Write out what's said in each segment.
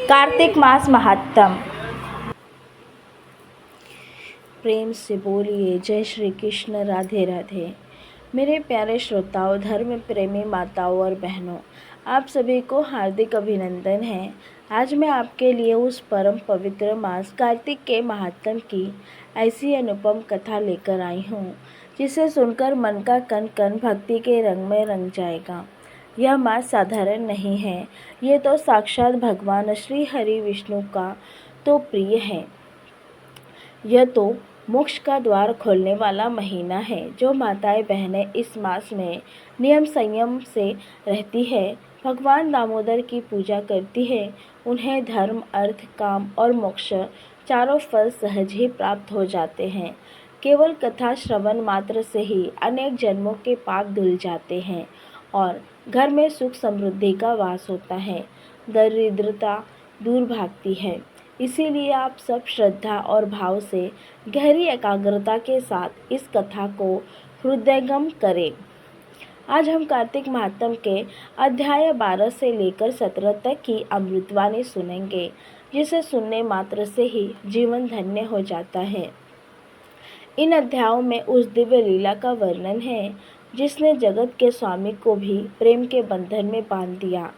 कार्तिक मास महात्म। प्रेम से बोलिए जय श्री कृष्ण, राधे राधे। मेरे प्यारे श्रोताओं, धर्म प्रेमी माताओं और बहनों, आप सभी को हार्दिक अभिनंदन है। आज मैं आपके लिए उस परम पवित्र मास कार्तिक के महात्म की ऐसी अनुपम कथा लेकर आई हूँ जिसे सुनकर मन का कण कण भक्ति के रंग में रंग जाएगा। यह मास साधारण नहीं है, ये तो साक्षात भगवान श्री हरि विष्णु का तो प्रिय है। यह तो मोक्ष का द्वार खोलने वाला महीना है। जो माताएं बहनें इस मास में नियम संयम से रहती है, भगवान दामोदर की पूजा करती है, उन्हें धर्म, अर्थ, काम और मोक्ष चारों फल सहज ही प्राप्त हो जाते हैं। केवल कथा श्रवण मात्र से ही अनेक जन्मों के पाप धुल जाते हैं और घर में सुख समृद्धि का वास होता है, दरिद्रता दूर भागती है। इसीलिए आप सब श्रद्धा और भाव से गहरी एकाग्रता के साथ इस कथा को हृदयंगम करें। आज हम कार्तिक महात्म के अध्याय 12 से लेकर 17 तक की अमृतवाणी सुनेंगे, जिसे सुनने मात्र से ही जीवन धन्य हो जाता है। इन अध्यायों में उस दिव्य लीला का वर्णन है जिसने जगत के स्वामी को भी प्रेम के बंधन में बांध दिया।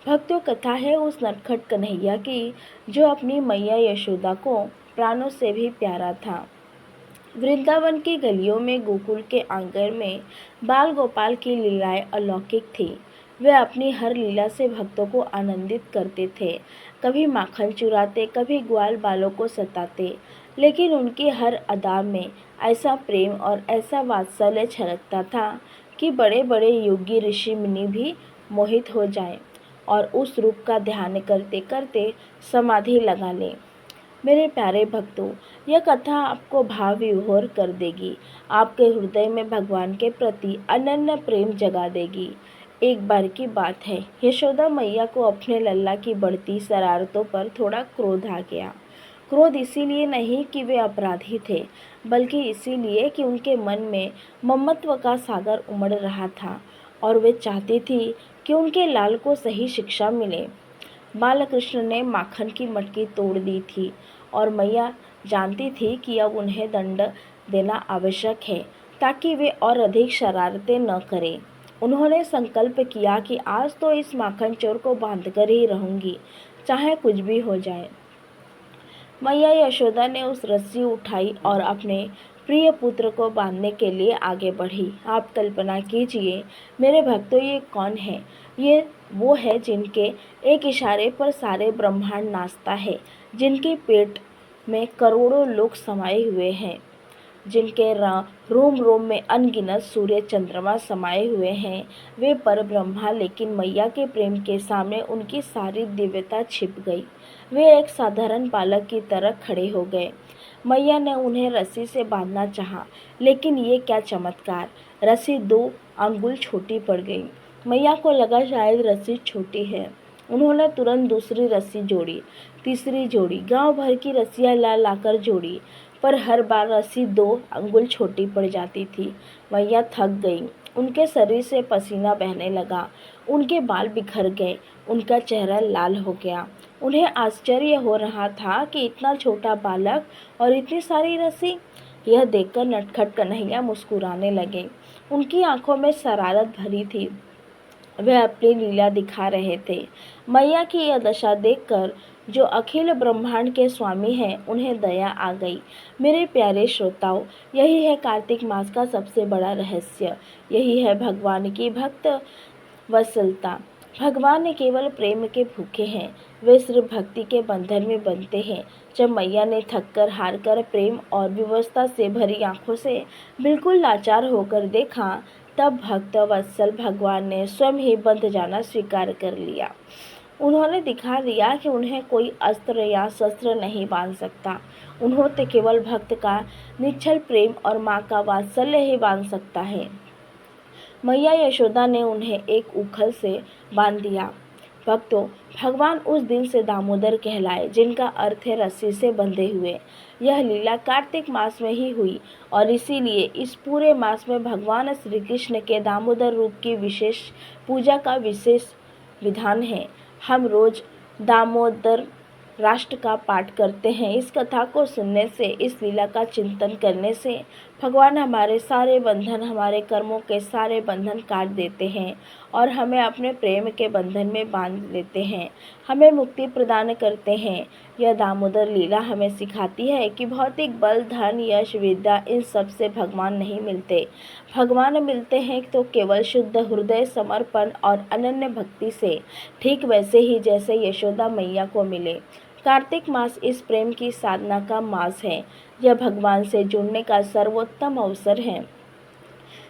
भक्तों, कथा है उस नटखट कन्हैया की जो अपनी मैया यशोदा को प्राणों से भी प्यारा था। वृंदावन की गलियों में, गोकुल के आंगन में बाल गोपाल की लीलाएं अलौकिक थी। वे अपनी हर लीला से भक्तों को आनंदित करते थे। कभी माखन चुराते, कभी ग्वाल बालों को सताते, लेकिन उनकी हर अदा में ऐसा प्रेम और ऐसा वात्सल्य छलकता था कि बड़े बड़े योगी ऋषि मुनि भी मोहित हो जाएं और उस रूप का ध्यान करते करते समाधि लगा लें। मेरे प्यारे भक्तों, यह कथा आपको भाव विभोर कर देगी, आपके हृदय में भगवान के प्रति अनन्य प्रेम जगा देगी। एक बार की बात है, यशोदा मैया को अपने लल्ला की बढ़ती शरारतों पर थोड़ा क्रोध आ गया। क्रोध इसीलिए नहीं कि वे अपराधी थे, बल्कि इसीलिए कि उनके मन में ममत्व का सागर उमड़ रहा था और वे चाहती थी कि उनके लाल को सही शिक्षा मिले। बालकृष्ण ने माखन की मटकी तोड़ दी थी और मैया जानती थी कि अब उन्हें दंड देना आवश्यक है ताकि वे और अधिक शरारतें न करें। उन्होंने संकल्प किया कि आज तो इस माखन चोर को बांधकर ही रहूंगी, चाहे कुछ भी हो जाए। मैया यशोदा ने उस रस्सी उठाई और अपने प्रिय पुत्र को बांधने के लिए आगे बढ़ी। आप कल्पना कीजिए मेरे भक्तों, ये कौन है? ये वो है जिनके एक इशारे पर सारे ब्रह्मांड नाचता है, जिनके पेट में करोड़ों लोग समाये हुए हैं, जिनके रोम रोम में अनगिनत सूर्य चंद्रमा समाये हुए हैं। वे पर ब्रह्मा, लेकिन मैया के प्रेम के सामने उनकी सारी दिव्यता छिप गई। वे एक साधारण बालक की तरह खड़े हो गए। मैया ने उन्हें रस्सी से बांधना चाहा, लेकिन ये क्या चमत्कार, रस्सी 2 अंगुल छोटी पड़ गई। मैया को लगा शायद रस्सी छोटी है। उन्होंने तुरंत दूसरी रस्सी जोड़ी, तीसरी जोड़ी, गांव भर की रस्सियां ला लाकर जोड़ी, पर हर बार रस्सी 2 अंगुल छोटी पड़ जाती थी। मैया थक गई, उनके शरीर से पसीना बहने लगा, उनके बाल बिखर गए, उनका चेहरा लाल हो गया। उन्हें आश्चर्य हो रहा था कि इतना छोटा बालक और इतनी सारी रस्सी। यह देखकर नटखट कन्हैया मुस्कुराने लगे। उनकी आंखों में शरारत भरी थी। वे अपनी लीला दिखा रहे थे। मैया की यह दशा देखकर जो अखिल ब्रह्मांड के स्वामी हैं, उन्हें दया आ गई। मेरे प्यारे श्रोताओं, यही है कार्तिक मास का सबसे बड़ा रहस्य। यही है भगवान की भक्त वत्सलता। भगवान ने केवल प्रेम के भूखे हैं, वे सिर्फ भक्ति के बंधन में बंधते हैं। जब मैया ने थककर हारकर प्रेम और विवशता से भरी आंखों से बिल्कुल लाचार होकर देखा, तब भक्त वत्सल भगवान ने स्वयं ही बंध जाना स्वीकार कर लिया। उन्होंने दिखा दिया कि उन्हें कोई अस्त्र या शस्त्र नहीं बांध सकता। उन्होंने केवल भक्त का निश्चल प्रेम और माँ का वात्सल्य ही बांध सकता है। मैया यशोदा ने उन्हें एक उखल से बांध दिया। भक्तों, भगवान उस दिन से दामोदर कहलाए, जिनका अर्थ है रस्सी से बंधे हुए। यह लीला कार्तिक मास में ही हुई और इसीलिए इस पूरे मास में भगवान श्री कृष्ण के दामोदर रूप की विशेष पूजा का विशेष विधान है। हम रोज दामोदर राष्ट्र का पाठ करते हैं। इस कथा को सुनने से, इस लीला का चिंतन करने से भगवान हमारे सारे बंधन, हमारे कर्मों के सारे बंधन काट देते हैं और हमें अपने प्रेम के बंधन में बांध लेते हैं, हमें मुक्ति प्रदान करते हैं। यह दामोदर लीला हमें सिखाती है कि भौतिक बल, धन, यश, विद्या, इन सब से भगवान नहीं मिलते। भगवान मिलते हैं तो केवल शुद्ध हृदय, समर्पण और अनन्य भक्ति से, ठीक वैसे ही जैसे यशोदा मैया को मिले। कार्तिक मास इस प्रेम की साधना का मास है। यह भगवान से जुड़ने का सर्वोत्तम अवसर है।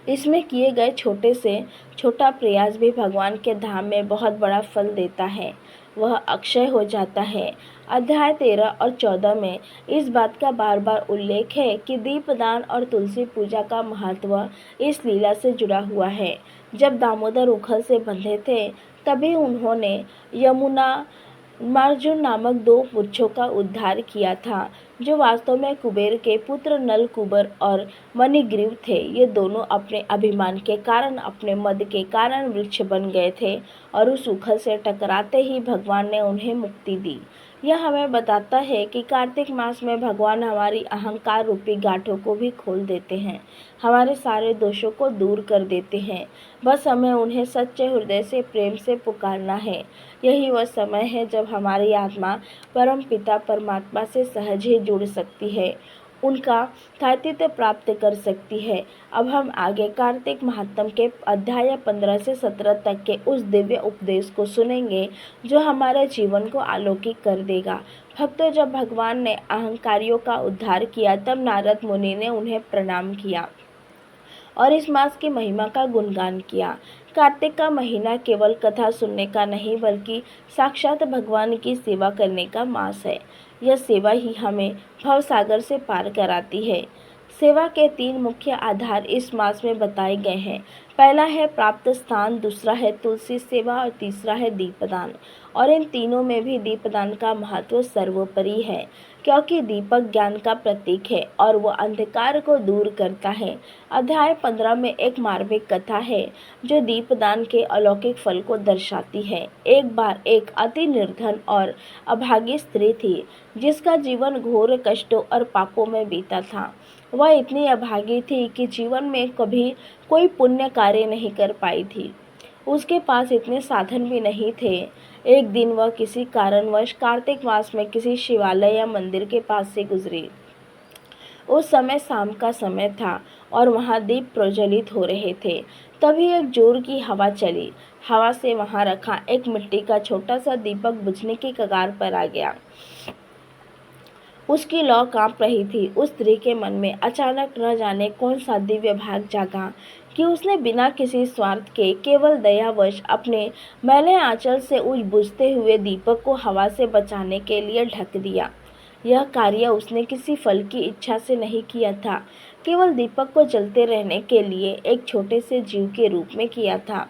इसमें किए गए छोटे से छोटा प्रयास भी भगवान के धाम में बहुत बड़ा फल देता है, वह अक्षय हो जाता है। अध्याय 13 और 14 में इस बात का बार बार उल्लेख है कि दीपदान और तुलसी पूजा का महत्व इस लीला से जुड़ा हुआ है। जब दामोदर उखल से बंधे थे, तभी उन्होंने यमुना मार्जुन नामक 2 वृक्षों का उद्धार किया था, जो वास्तव में कुबेर के पुत्र नलकूबर और मणिग्रीव थे। ये दोनों अपने अभिमान के कारण, अपने मद के कारण वृक्ष बन गए थे और उस उखल से टकराते ही भगवान ने उन्हें मुक्ति दी। यह हमें बताता है कि कार्तिक मास में भगवान हमारी अहंकार रूपी गांठों को भी खोल देते हैं, हमारे सारे दोषों को दूर कर देते हैं। बस हमें उन्हें सच्चे हृदय से प्रेम से पुकारना है। यही वह समय है जब हमारी आत्मा परम पिता परमात्मा से सहज ही जुड़ सकती है, उनका सानिध्य प्राप्त कर सकती है। अब हम आगे कार्तिक महात्म के अध्याय 15 से 17 तक के उस दिव्य उपदेश को सुनेंगे जो हमारे जीवन को अलौकिक कर देगा। भक्तों, जब भगवान ने अहंकारियों का उद्धार किया, तब नारद मुनि ने उन्हें प्रणाम किया और इस मास की महिमा का गुणगान किया। कार्तिक का महीना केवल कथा सुनने का नहीं, बल्कि साक्षात भगवान की सेवा करने का मास है। यह सेवा ही हमें भवसागर से पार कराती है। सेवा के 3 मुख्य आधार इस मास में बताए गए हैं। पहला है प्राप्त स्थान, दूसरा है तुलसी सेवा और तीसरा है दीपदान। और इन तीनों में भी दीपदान का महत्व सर्वोपरि है, क्योंकि दीपक ज्ञान का प्रतीक है और वह अंधकार को दूर करता है। अध्याय 15 में एक मार्मिक कथा है जो दीपदान के अलौकिक फल को दर्शाती है। एक बार एक अति निर्धन और अभागी स्त्री थी, जिसका जीवन घोर कष्टों और पापों में बीता था। वह इतनी अभागी थी कि जीवन में कभी कोई पुण्य कार्य नहीं कर पाई थी। उसके पास इतने साधन भी नहीं थे। एक दिन वह किसी कारणवश कार्तिक मास में किसी शिवालय या मंदिर के पास से गुजरी। उस समय शाम का समय था और वहाँ दीप प्रज्वलित हो रहे थे। तभी एक जोर की हवा चली। हवा से वहाँ रखा एक मिट्टी का छोटा सा दीपक बुझने की कगार पर आ गया। उसकी लौ कांप रही थी। उस स्त्री के मन में अचानक न जाने कौन सा दिव्य भाग जागा कि उसने बिना किसी स्वार्थ के, केवल दयावश अपने मैले आंचल से उस बुझते हुए दीपक को हवा से बचाने के लिए ढक दिया। यह कार्य उसने किसी फल की इच्छा से नहीं किया था, केवल दीपक को जलते रहने के लिए एक छोटे से जीव के रूप में किया था।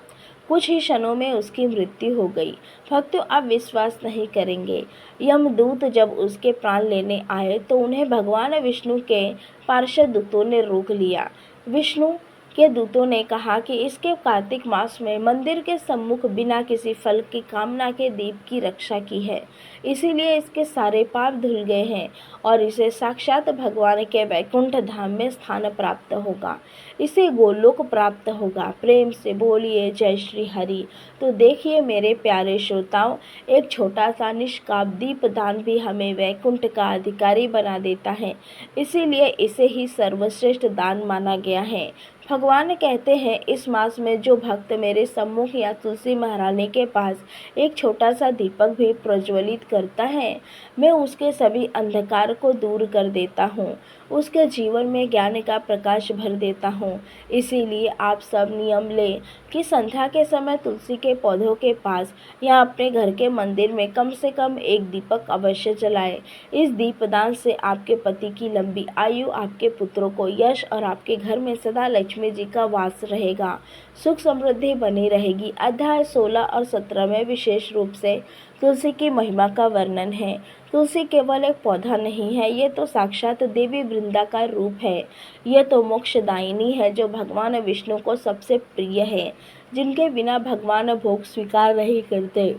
कुछ ही क्षणों में उसकी मृत्यु हो गई। भक्तों, आप विश्वास नहीं करेंगे, यमदूत जब उसके प्राण लेने आए तो उन्हें भगवान विष्णु के पार्षद दूतों ने रोक लिया। विष्णु के दूतों ने कहा कि इसके कार्तिक मास में मंदिर के सम्मुख बिना किसी फल की कामना के दीप की रक्षा की है, इसीलिए इसके सारे पाप धुल गए हैं और इसे साक्षात भगवान के वैकुंठ धाम में स्थान प्राप्त होगा, इसे गोलोक प्राप्त होगा। प्रेम से बोलिए जय श्री हरि। तो देखिए मेरे प्यारे श्रोताओं, एक छोटा सा निष्काम दीपदान भी हमें वैकुंठ का अधिकारी बना देता है, इसीलिए इसे ही सर्वश्रेष्ठ दान माना गया है। भगवान कहते हैं, इस मास में जो भक्त मेरे सम्मुख या तुलसी महारानी के पास एक छोटा सा दीपक भी प्रज्वलित करता है, मैं उसके सभी अंधकार को दूर कर देता हूँ, उसके जीवन में ज्ञान का प्रकाश भर देता हूँ। इसीलिए आप सब नियम लें कि संध्या के समय तुलसी के पौधों के पास या अपने घर के मंदिर में कम से कम एक दीपक अवश्य जलाएं। इस दीपदान से आपके पति की लंबी आयु, आपके पुत्रों को यश और आपके घर में सदा लक्ष्मी जी का वास रहेगा, सुख समृद्धि बनी रहेगी। अध्याय 16 और 17 में विशेष रूप से तुलसी की महिमा का वर्णन है। तुलसी केवल एक पौधा नहीं है, ये तो साक्षात देवी वृंदा का रूप है। यह तो मोक्षदायिनी है जो भगवान विष्णु को सबसे प्रिय है, जिनके बिना भगवान भोग स्वीकार नहीं करते।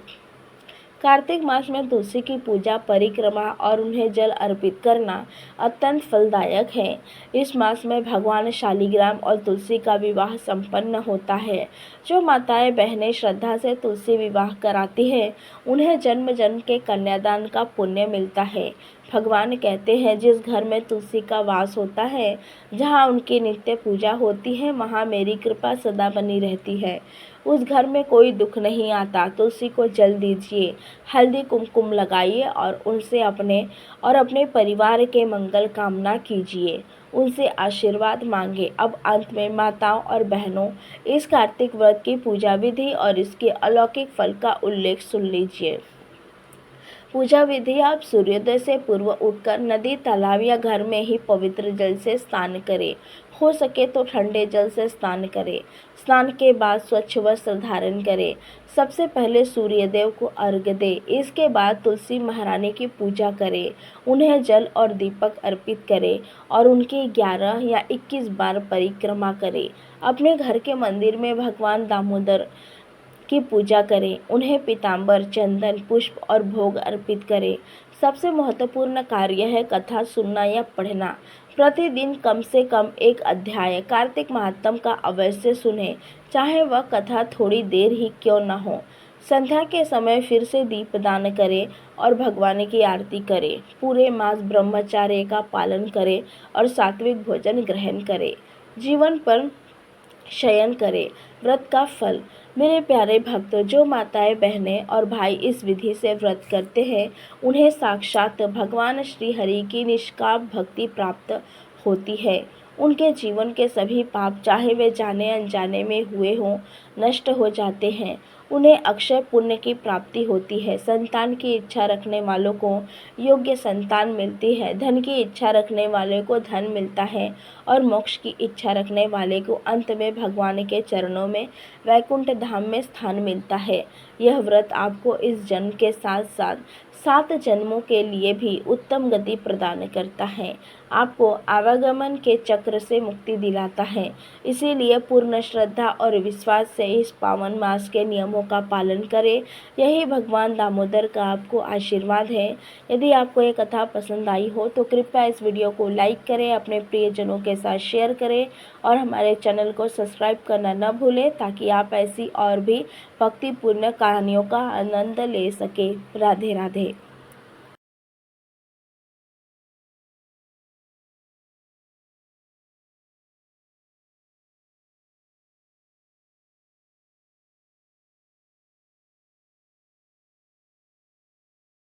कार्तिक मास में तुलसी की पूजा, परिक्रमा और उन्हें जल अर्पित करना अत्यंत फलदायक है। इस मास में भगवान शालिग्राम और तुलसी का विवाह संपन्न होता है। जो माताएं बहनें श्रद्धा से तुलसी विवाह कराती हैं, उन्हें जन्म जन्म के कन्यादान का पुण्य मिलता है। भगवान कहते हैं, जिस घर में तुलसी का वास होता है, जहाँ उनकी नित्य पूजा होती है, वहाँ मेरी कृपा सदा बनी रहती है। उस घर में कोई दुख नहीं आता। तुलसी को जल दीजिए, हल्दी कुमकुम लगाइए और उनसे अपने परिवार के मंगल कामना कीजिए, उनसे आशीर्वाद मांगे। अब अंत में माताओं और बहनों, इस कार्तिक व्रत की पूजा विधि और इसके अलौकिक फल का उल्लेख सुन लीजिए। पूजा विधि: आप सूर्योदय से पूर्व उठकर नदी, तालाब या घर में ही पवित्र जल से स्नान करें। हो सके तो ठंडे जल से स्नान करें। स्नान के बाद स्वच्छ वस्त्र धारण करें। सबसे पहले सूर्यदेव को अर्घ्य दें। इसके बाद तुलसी महारानी की पूजा करें। उन्हें जल और दीपक अर्पित करें और उनकी 11 या 21 बार परिक्रमा करें। अपने घर के मंदिर में भगवान दामोदर की पूजा करें। उन्हें पीताम्बर, चंदन, पुष्प और भोग अर्पित करें। सबसे महत्वपूर्ण कार्य है कथा सुनना या पढ़ना। प्रतिदिन कम से कम एक अध्याय कार्तिक महात्म्य का अवश्य सुनें, चाहे वह कथा थोड़ी देर ही क्यों न हो। संध्या के समय फिर से दीपदान करें और भगवान की आरती करें। पूरे मास ब्रह्मचर्य का पालन करें और सात्विक भोजन ग्रहण करें। जीवन पर शयन करें। व्रत का फल: मेरे प्यारे भक्तों, जो माताएं, बहनें और भाई इस विधि से व्रत करते हैं, उन्हें साक्षात भगवान श्री हरि की निष्काम भक्ति प्राप्त होती है। उनके जीवन के सभी पाप, चाहे वे जाने अनजाने में हुए हों, नष्ट हो जाते हैं। उन्हें अक्षय पुण्य की प्राप्ति होती है। संतान की इच्छा रखने वालों को योग्य संतान मिलती है। धन की इच्छा रखने वाले को धन मिलता है और मोक्ष की इच्छा रखने वाले को अंत में भगवान के चरणों में वैकुंठ धाम में स्थान मिलता है। यह व्रत आपको इस जन्म के साथ साथ 7 जन्मों के लिए भी उत्तम गति प्रदान करता है। आपको आवागमन के चक्र से मुक्ति दिलाता है। इसीलिए पूर्ण श्रद्धा और विश्वास से इस पावन मास के नियमों का पालन करें। यही भगवान दामोदर का आपको आशीर्वाद है। यदि आपको ये कथा पसंद आई हो तो कृपया इस वीडियो को लाइक करें, अपने प्रियजनों के साथ शेयर करें और हमारे चैनल को सब्सक्राइब करना न भूलें, ताकि आप ऐसी और भी भक्तिपूर्ण कहानियों का आनंद ले सकें। राधे राधे।